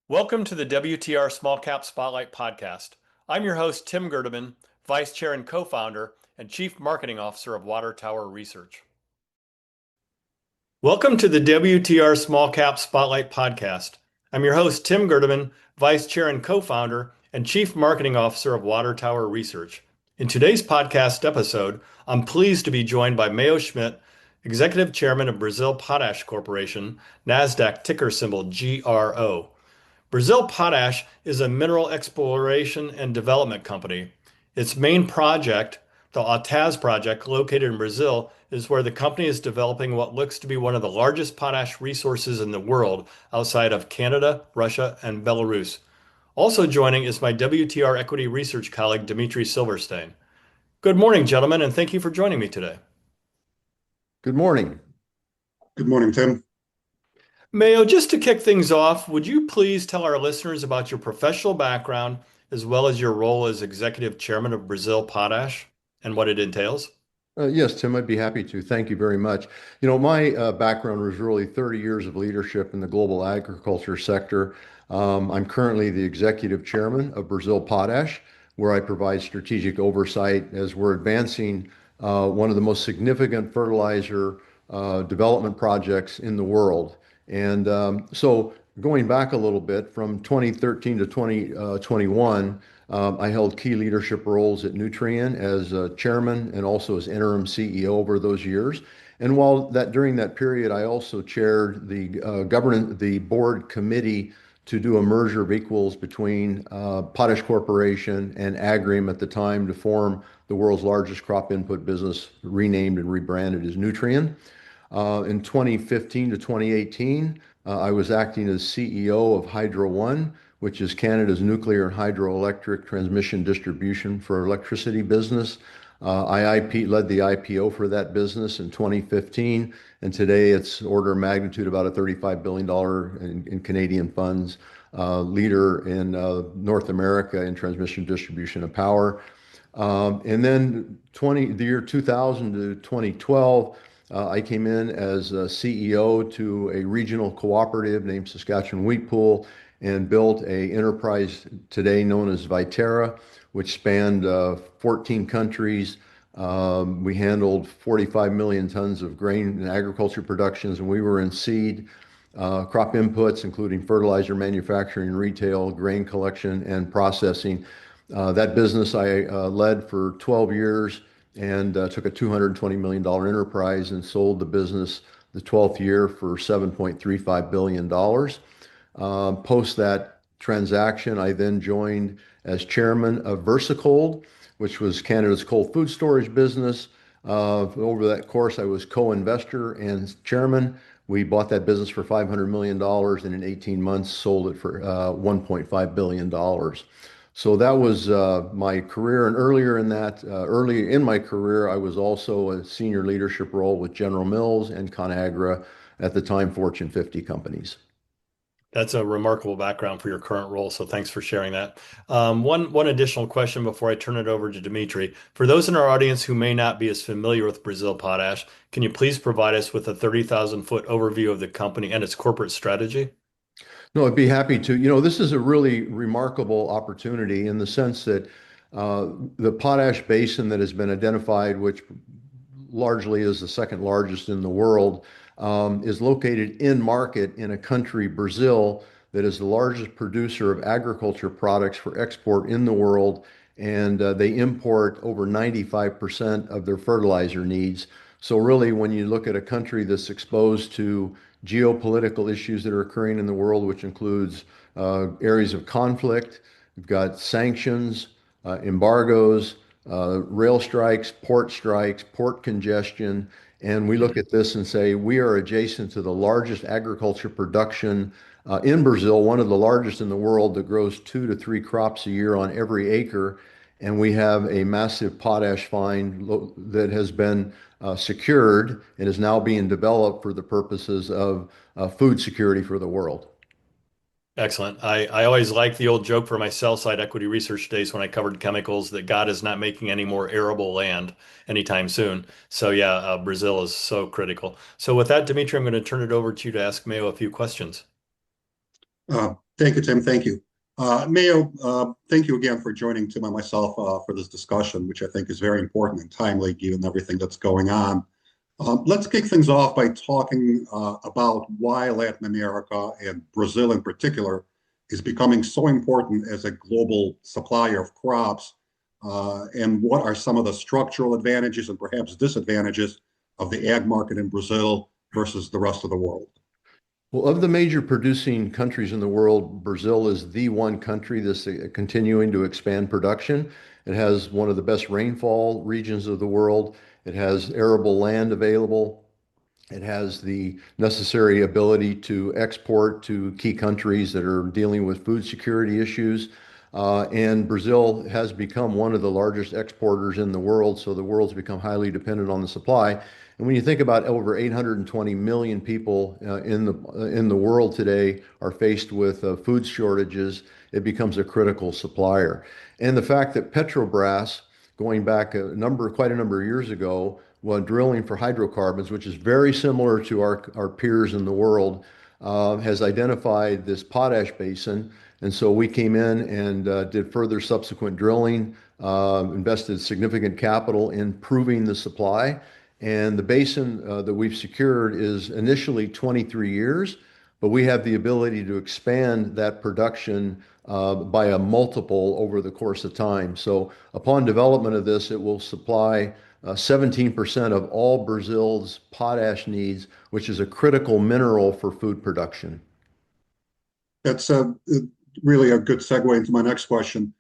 Welcome to the WTR Small Cap Spotlight podcast. I'm your host, Tim Gerdeman, Vice Chair and Co-founder and Chief Marketing Officer of Water Tower Research. Welcome to the WTR Small Cap Spotlight podcast. I'm your host, Tim Gerdeman, Vice Chair and Co-founder and Chief Marketing Officer of Water Tower Research. In today's podcast episode, I'm pleased to be joined by Mayo Schmidt, Executive Chairman of Brazil Potash Corporation, NASDAQ ticker symbol GRO. Brazil Potash is a mineral exploration and development company. Its main project, the Autazes Project, located in Brazil, is where the company is developing what looks to be one of the largest potash resources in the world outside of Canada, Russia, and Belarus. Also joining is my WTR equity research colleague, Dmitry Silversteyn. Good morning, gentlemen, and thank you for joining me today. Good morning. Good morning, Tim. Mayo, just to kick things off, would you please tell our listeners about your professional background as well as your role as Executive Chairman of Brazil Potash and what it entails? Yes, Tim, I'd be happy to. Thank you very much. My background was really 30 years of leadership in the global agriculture sector. I'm currently the executive chairman of Brazil Potash, where I provide strategic oversight as we're advancing one of the most significant fertilizer development projects in the world. And going back a little bit, from 2013 to 2021, I held key leadership roles at Nutrien as chairman and also as interim CEO over those years. And during that period, I also chaired the board committee to do a merger of equals between Potash Corporation and Agrium at the time to form the world's largest crop input business, renamed and rebranded as Nutrien. In 2015 to 2018, I was acting as CEO of Hydro One, which is Canada's nuclear and hydroelectric transmission distribution for electricity business. Led the IPO for that business in 2015, and today it's order of magnitude about a $35 billion in Canadian funds, leader in North America in transmission, distribution, and power. And then the year 2000 to 2012, I came in as a CEO to a regional cooperative named Saskatchewan Wheat Pool and built an enterprise today known as Viterra, which spanned 14 countries. We handled 45 million tons of grain and agriculture productions, and we were in seed, crop inputs, including fertilizer manufacturing, retail, grain collection, and processing. That business I led for 12 years and took a $220 million enterprise and sold the business the 12th year for $7.35 billion. Post that transaction, I then joined as chairman of Versacold, which was Canada's cold food storage business. Over that course, I was co-investor and chairman. We bought that business for $500 million and in 18 months sold it for $1.5 billion. So that was my career. And early in my career, I was also a senior leadership role with General Mills and ConAgra, at the time Fortune 50 companies. That's a remarkable background for your current role, so thanks for sharing that. One additional question before I turn it over to Dmitry. For those in our audience who may not be as familiar with Brazil Potash, can you please provide us with a 30,000-foot overview of the company and its corporate strategy? No, I'd be happy to. This is a really remarkable opportunity in the sense that the potash basin that has been identified, which largely is the second largest in the world, is located in market in a country, Brazil, that is the largest producer of agriculture products for export in the world. And they import over 95% of their fertilizer needs. So really, when you look at a country that's exposed to geopolitical issues that are occurring in the world, which includes areas of conflict, we've got sanctions, embargoes, rail strikes, port congestion. And we look at this and say, we are adjacent to the largest agriculture production in Brazil, one of the largest in the world that grows 2 to 3 crops a year on every acre. And we have a massive potash find that has been secured and is now being developed for the purposes of food security for the world. Excellent. I always like the old joke for my sell side equity research days when I covered chemicals that God is not making any more arable land anytime soon. So yeah, Brazil is so critical. So with that, Dimitri, I'm going to turn it over to you to ask Mayo a few questions. Thank you, Tim. Thank you. Mayo, thank you again for joining Tim and myself for this discussion, which I think is very important and timely given everything that's going on. Let's kick things off by talking about why Latin America and Brazil in particular is becoming so important as a global supplier of crops, and what are some of the structural advantages and perhaps disadvantages of the ag market in Brazil versus the rest of the world. Well, of the major producing countries in the world, Brazil is the one country that's continuing to expand production. It has one of the best rainfall regions of the world. It has arable land available. It has the necessary ability to export to key countries that are dealing with food security issues. And Brazil has become one of the largest exporters in the world, so the world's become highly dependent on the supply. And when you think about over 820 million people in the world today are faced with food shortages, it becomes a critical supplier. And the fact that Petrobras, going back quite a number of years ago, when drilling for hydrocarbons, which is very similar to our peers in the world, has identified this potash basin. And so we came in and did further subsequent drilling, invested significant capital in proving the supply. And the basin that we've secured is initially 23 years, but we have the ability to expand that production by a multiple over the course of time. So upon development of this, it will supply 17% of all Brazil's potash needs, which is a critical mineral for food production. That's really a good segue into my next question.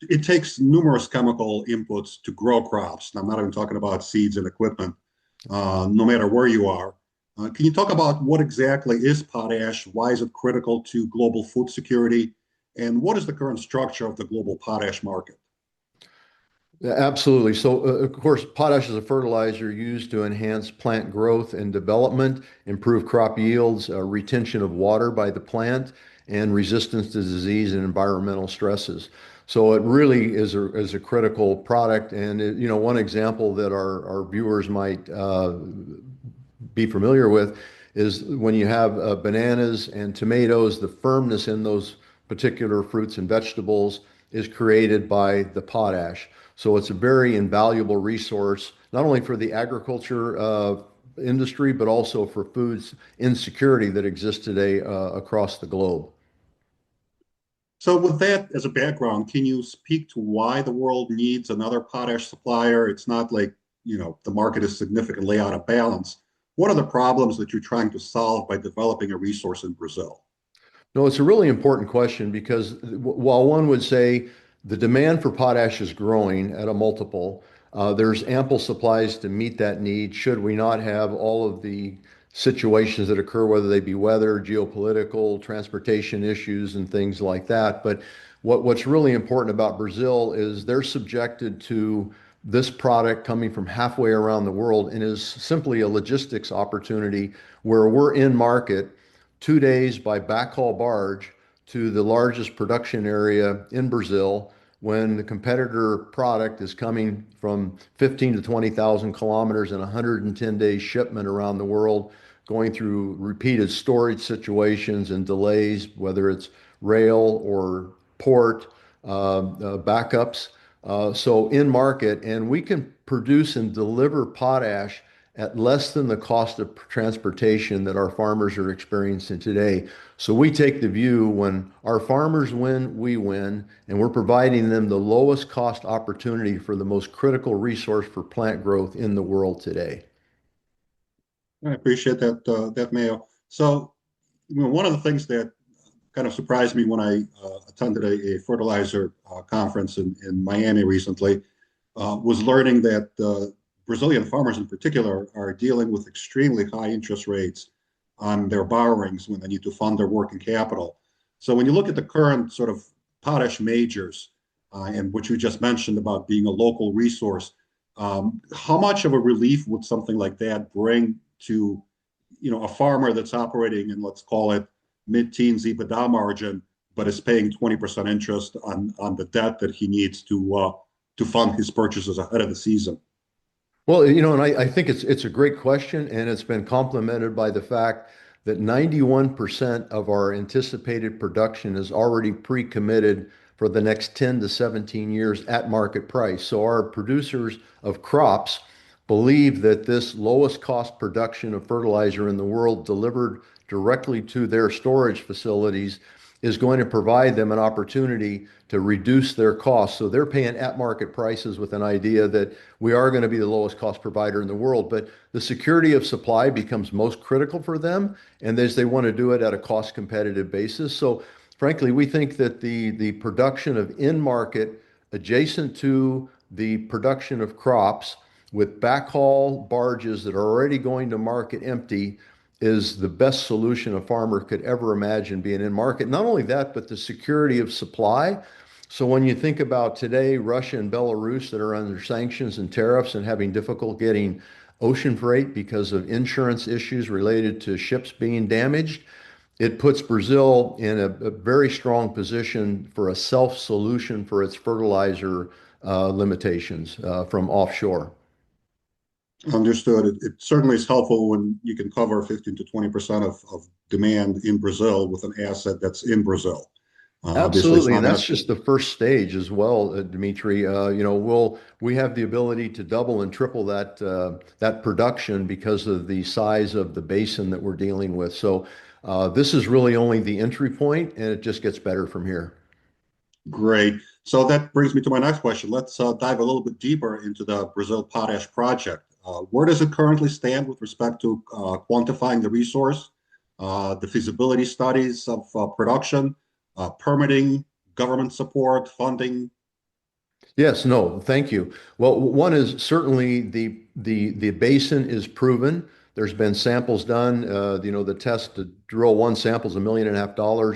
It takes numerous chemical inputs to grow crops. And I'm not even talking about seeds and equipment, no matter where you are. Can you talk about what exactly is potash? Why is it critical to global food security? And what is the current structure of the global potash market? Yeah, absolutely. So, of course, potash is a fertilizer used to enhance plant growth and development, improve crop yields, retention of water by the plant, and resistance to disease and environmental stresses. So it really is a critical product. And one example that our viewers might be familiar with is when you have bananas and tomatoes, the firmness in those particular fruits and vegetables is created by the potash. So it's a very invaluable resource, not only for the agriculture industry, but also for foods insecurity that exists today across the globe. So, with that as a background, can you speak to why the world needs another potash supplier? It's not like, the market is significantly out of balance. What are the problems that you're trying to solve by developing a resource in Brazil? No, it's a really important question because while one would say the demand for potash is growing at a multiple, there's ample supplies to meet that need should we not have all of the situations that occur, whether they be weather, geopolitical, transportation issues, and things like that. But what's really important about Brazil is they're subjected to this product coming from halfway around the world and is simply a logistics opportunity where we're in market 2 days by backhaul barge to the largest production area in Brazil when the competitor product is coming from 15 to 20,000 kilometers and 110 days shipment around the world, going through repeated storage situations and delays, whether it's rail or port backups. So in market, and we can produce and deliver potash at less than the cost of transportation that our farmers are experiencing today. So we take the view when our farmers win, we win, and we're providing them the lowest cost opportunity for the most critical resource for plant growth in the world today. I appreciate that, Mayo. So, one of the things that kind of surprised me when I attended a fertilizer conference in Miami recently was learning that Brazilian farmers in particular are dealing with extremely high interest rates on their borrowings when they need to fund their working capital. So when you look at the current sort of potash majors and what you just mentioned about being a local resource, how much of a relief would something like that bring to, a farmer that's operating in, let's call it, mid-teens EBITDA margin, but is paying 20% interest on the debt that he needs to fund his purchases ahead of the season? Well, and I think it's a great question, and it's been complemented by the fact that 91% of our anticipated production is already pre-committed for the next 10 to 17 years at market price. So our producers of crops believe that this lowest cost production of fertilizer in the world delivered directly to their storage facilities is going to provide them an opportunity to reduce their costs. So they're paying at market prices with an idea that we are going to be the lowest cost provider in the world. But the security of supply becomes most critical for them, and as they want to do it at a cost competitive basis. So frankly, we think that the production of in-market adjacent to the production of crops with backhaul barges that are already going to market empty is the best solution a farmer could ever imagine being in market. Not only that, but the security of supply. So when you think about today, Russia and Belarus that are under sanctions and tariffs and having difficult getting ocean freight because of insurance issues related to ships being damaged, it puts Brazil in a very strong position for a self-solution for its fertilizer limitations from offshore. Understood. It certainly is helpful when you can cover 15 to 20% of demand in Brazil with an asset that's in Brazil. Obviously, it's Absolutely, not and going that's to. just the first stage as well, Dmitry. We have the ability to double and triple that production because of the size of the basin that we're dealing with. So this is really only the entry point, and it just gets better from here. Great. So that brings me to my next question. Let's dive a little bit deeper into the Brazil Potash Project. Where does it currently stand with respect to quantifying the resource, the feasibility studies of production, permitting, government support, funding? Yes, no, thank you. Well, one is certainly the basin is proven. There's been samples done. The test to drill one sample is $1.5 million.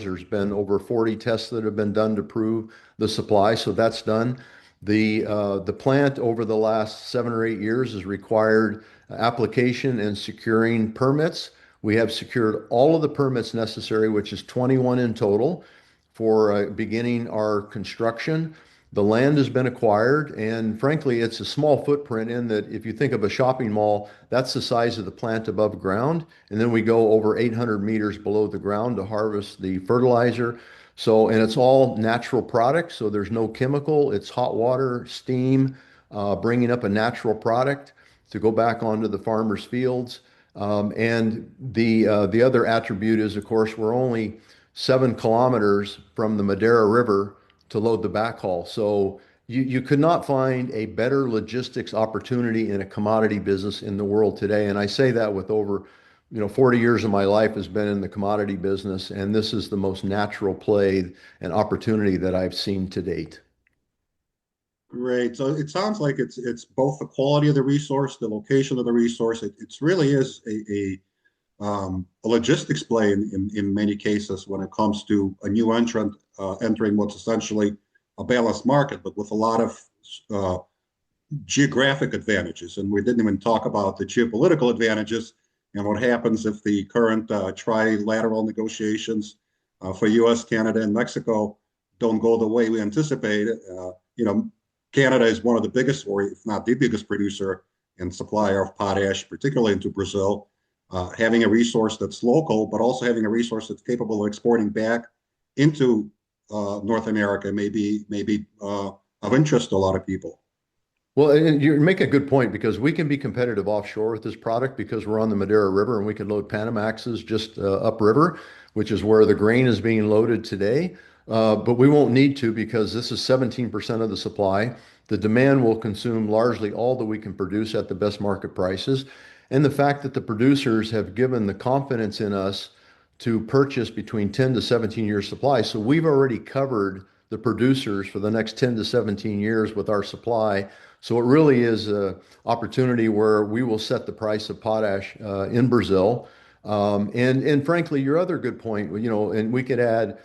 There's been over 40 tests that have been done to prove the supply, so that's done. The plant over the last 7 or 8 years has required application and securing permits. We have secured all of the permits necessary, which is 21 in total, for beginning our construction. The land has been acquired, and frankly, it's a small footprint in that if you think of a shopping mall, that's the size of the plant above ground. And then we go over 800 meters below the ground to harvest the fertilizer. So, and it's all natural products, so there's no chemical. It's hot water, steam, bringing up a natural product to go back onto the farmer's fields. And the other attribute is, of course, we're only 7 kilometers from the Madeira River to load the backhaul. So you could not find a better logistics opportunity in a commodity business in the world today. And I say that with over 40 years of my life has been in the commodity business, and this is the most natural play and opportunity that I've seen to date. Great. So it sounds like it's both the quality of the resource, the location of the resource. It's really is a logistics play in many cases when it comes to a new entrant entering what's essentially a balanced market, but with a lot of geographic advantages. And we didn't even talk about the geopolitical advantages and what happens if the current trilateral negotiations for U.S., Canada, and Mexico don't go the way we anticipate. Canada is one of the biggest, or if not the biggest producer and supplier of potash, particularly into Brazil. Having a resource that's local, but also having a resource that's capable of exporting back into North America may be of interest to a lot of people. Well, and you make a good point because we can be competitive offshore with this product because we're on the Madeira River and we can load Panamaxes just upriver, which is where the grain is being loaded today. But we won't need to because this is 17% of the supply. The demand will consume largely all that we can produce at the best market prices. And the fact that the producers have given the confidence in us to purchase between 10 to 17 years supply. So we've already covered the producers for the next 10 to 17 years with our supply. So it really is an opportunity where we will set the price of potash in Brazil. And frankly, your other good point, and we could add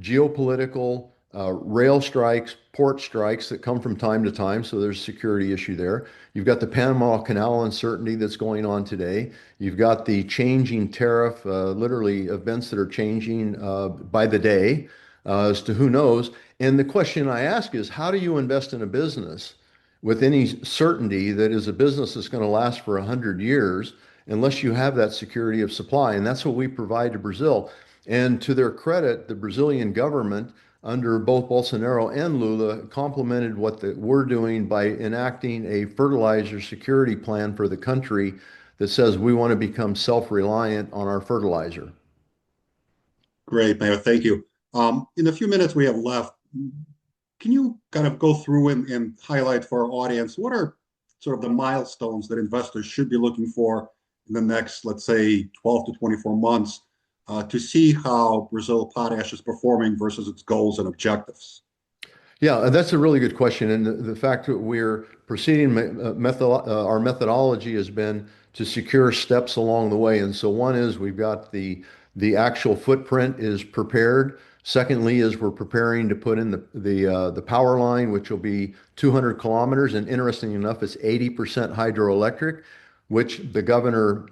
geopolitical rail strikes, port strikes that come from time to time. So there's a security issue there. You've got the Panama Canal uncertainty that's going on today. You've got the changing tariff, literally events that are changing by the day as to who knows. And the question I ask is, how do you invest in a business with any certainty that is a business that's going to last for 100 years unless you have that security of supply. And that's what we provide to Brazil. And to their credit, the Brazilian government, under both Bolsonaro and Lula, complemented what we're doing by enacting a fertilizer security plan for the country that says we want to become self-reliant on our fertilizer. Great, Mayo. Thank you. In the few minutes we have left, can you kind of go through and highlight for our audience what are sort of the milestones that investors should be looking for in the next, let's say, 12 to 24 months to see how Brazil Potash is performing versus its goals and objectives? Yeah, that's a really good question. And the fact that we're proceeding, our methodology has been to secure steps along the way. And so one is we've got the actual footprint is prepared. Secondly, is we're preparing to put in the power line, which will be 200 kilometers. And interestingly enough, it's 80% hydroelectric, which the governor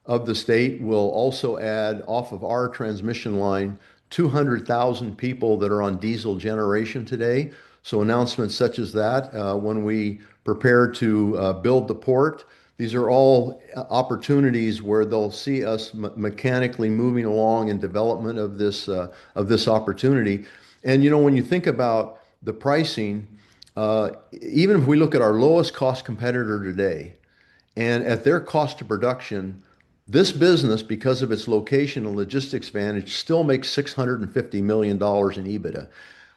of the state will also add off of our transmission line 200,000 people that are on diesel generation today. So announcements such as that, when we prepare to build the port, these are all opportunities where they'll see us mechanically moving along in development of this opportunity. And when you think about the pricing, even if we look at our lowest cost competitor today, and at their cost of production, this business, because of its location and logistics advantage, still makes $650 million in EBITDA.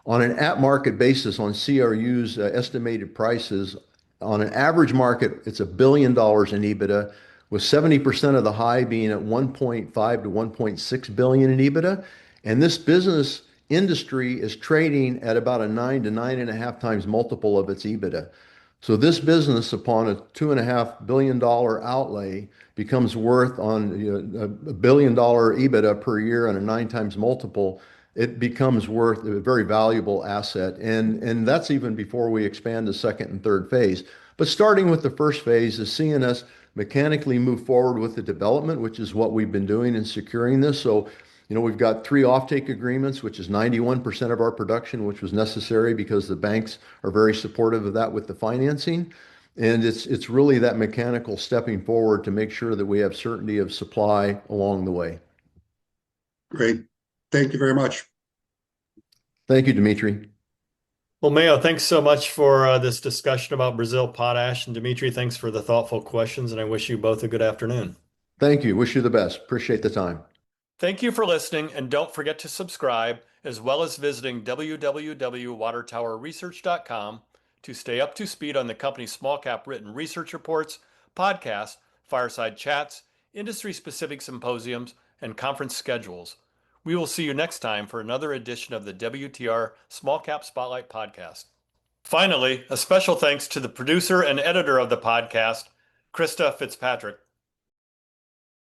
On an at-market basis, on CRU's estimated prices, on an average market, it's $1 billion in EBITDA, with 70% of the high being at 1.5 to 1.6 billion in EBITDA. And this business industry is trading at about a 9 to 9.5 times multiple of its EBITDA. So this business, upon a $2.5 billion outlay, becomes worth on $1 billion EBITDA per year on a 9 times multiple. It becomes worth a very valuable asset. And that's even before we expand the second and third phase. But starting with the first phase is seeing us mechanically move forward with the development, which is what we've been doing in securing this. So we've got 3 offtake agreements, which is 91% of our production, which was necessary because the banks are very supportive of that with the financing. And it's really that mechanical stepping forward to make sure that we have certainty of supply along the way. Great. Thank you very much. Thank you, Dmitry. Well, Mayo, thanks so much for this discussion about Brazil Potash. And Dmitry, thanks for the thoughtful questions. And I wish you both a good afternoon. Thank you. Wish you the best. Appreciate the time. Thank you for listening, and don't forget to subscribe, as well as visiting www.watertowerresearch.com to stay up to speed on the company's small cap written research reports, podcasts, fireside chats, industry-specific symposiums, and conference schedules. We will see you next time for another edition of the WTR Small Cap Spotlight podcast. Finally, a special thanks to the producer and editor of the podcast, Krista Fitzpatrick.